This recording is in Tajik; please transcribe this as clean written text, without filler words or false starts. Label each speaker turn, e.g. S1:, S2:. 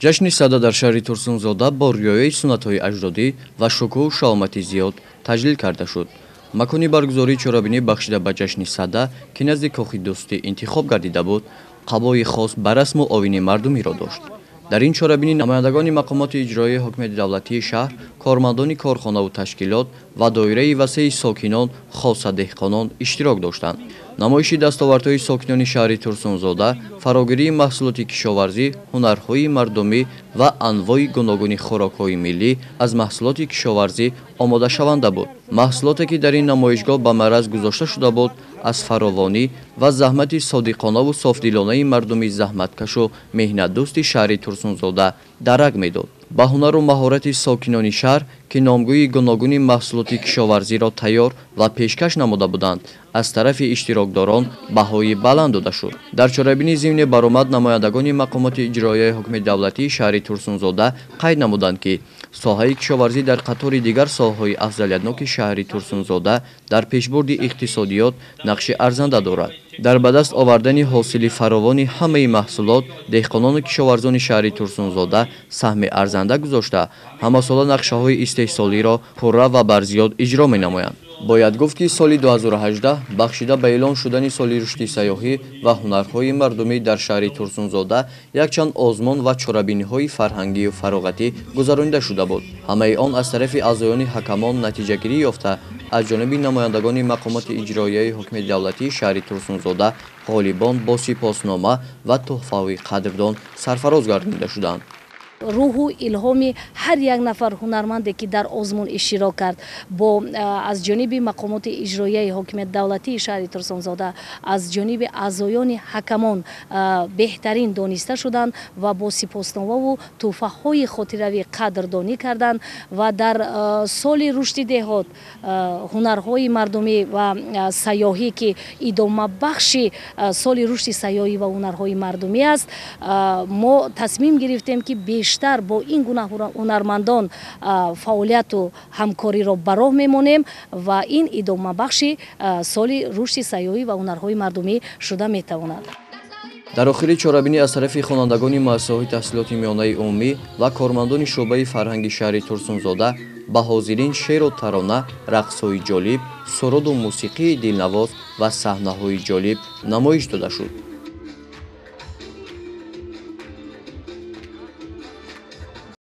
S1: ҷашни сада дар шаҳри Турсунзода бо риояи суннатҳои аҷдодӣ ва шукӯҳу шаомати зиёд таҷлил карда шуд. Макони баргузории чорабинӣ бахшида ба ҷашни сада, ки назди Кохи Дӯстӣ интихоб гардида буд, қабои хос ба расму овини мардумиро дошт. дар ин чорабинӣ намояндагони мақомоти иҷроии ҳокимияти давлатии шаҳр, кормандони корхонаву ташкилот ва доираи васеи сокинон, хоса деҳқонон иштирок доштанд. намоиши дастовардҳои сокинони шаҳри Турсунзода, фарогирии маҳсулоти кишоварзӣ, ҳунарҳои мардумӣ ва анвои гуногуни хӯрокҳои миллӣ аз маҳсулоти кишоварзӣ омодашаванда буд. маҳсулоте ки дар ин намоишгоҳ ба мараз гузошта шуда буд, аз фаровонӣ ва заҳмати содиқонаву софдилонаи мардуми заҳматкашу меҳнатдӯсти шаҳри Турсунзода дарак медод. ба ҳунару маҳорати сокинони шаҳр, ки номгӯи гуногуни маҳсулоти кишоварзиро тайёр ва пешкаш намуда буданд, аз тарафи иштирокдорон баҳои баланд дода шуд. дар чорабинӣ зимни баромад намояндагони мақомоти иҷроияи ҳокимияти давлатии шаҳри Турсунзода қайд намуданд, ки соҳаи кишоварзӣ дар қатори дигар соҳаҳои афзалиятноки шаҳри Турсунзода дар пешбурди иқтисодиёт нақши арзанда дорад. дар ба даст овардани ҳосили фаровони ҳамаи маҳсулот, деҳқонону кишоварзони шаҳри Турсунзода саҳми арзанда гузошта, ҳамасола нақшаҳои истеҳсолиро пурра ва барзиёд иҷро менамоянд. бояд гуфт, ки соли 2018 бахшида ба эълон шудани соли рушди сайёҳӣ ва ҳунарҳои мардумӣ дар шаҳри Турсунзода якчанд озмон ва чорабиниҳои фарҳангию фароғатӣ гузаронида шуда буд. ҳамаи он аз тарафи аъзоёни ҳакамон натиҷагирӣ ёфта, аз ҷониби намояндагони мақомоти иҷроияи ҳокимияти давлатии шаҳри Турсунзода ғолибон бо сипоснома ва тӯҳфаҳои қадрдон сарфароз гардонида шуданд.
S2: рӯҳу илҳоми ҳар як нафар ҳунарманде ки дар озмун иштирок кард, бо аз ҷониби мақомоти иҷроияи ҳокимияти давлатии шаҳри Турсунзода, аз ҷониби аъзоёни ҳакамон беҳтарин дониста шуданд ва бо сипосномаву тӯҳфаҳои хотиравӣ қадрдонӣ карданд ва дар соли рушди деҳот, ҳунарҳои мардумӣ ва сайёҳӣ ки идомабахши соли рушди сайёҳӣ ва ҳунарҳои мардумӣ аст, мо тасмим гирифтем ки بیشتر با این گونه هنرمندان فعالیت و همکاری را به راه میمانیم و این ادامه بخش سال رشد سیاحی و هنرهای مردمی شده میتواند.
S1: дар охири чорабинӣ аз тарафи хонандагони муассисаҳои таҳсилоти миёнаи умумӣ ва кормандони шӯъбаи фарҳанги шаҳри Турсунзода ба ҳозирин шеъру тарона, рақсҳои ҷолиб, суруду мусиқии дилнавоз ва саҳнаҳои ҷолиб намоиш дода шуд.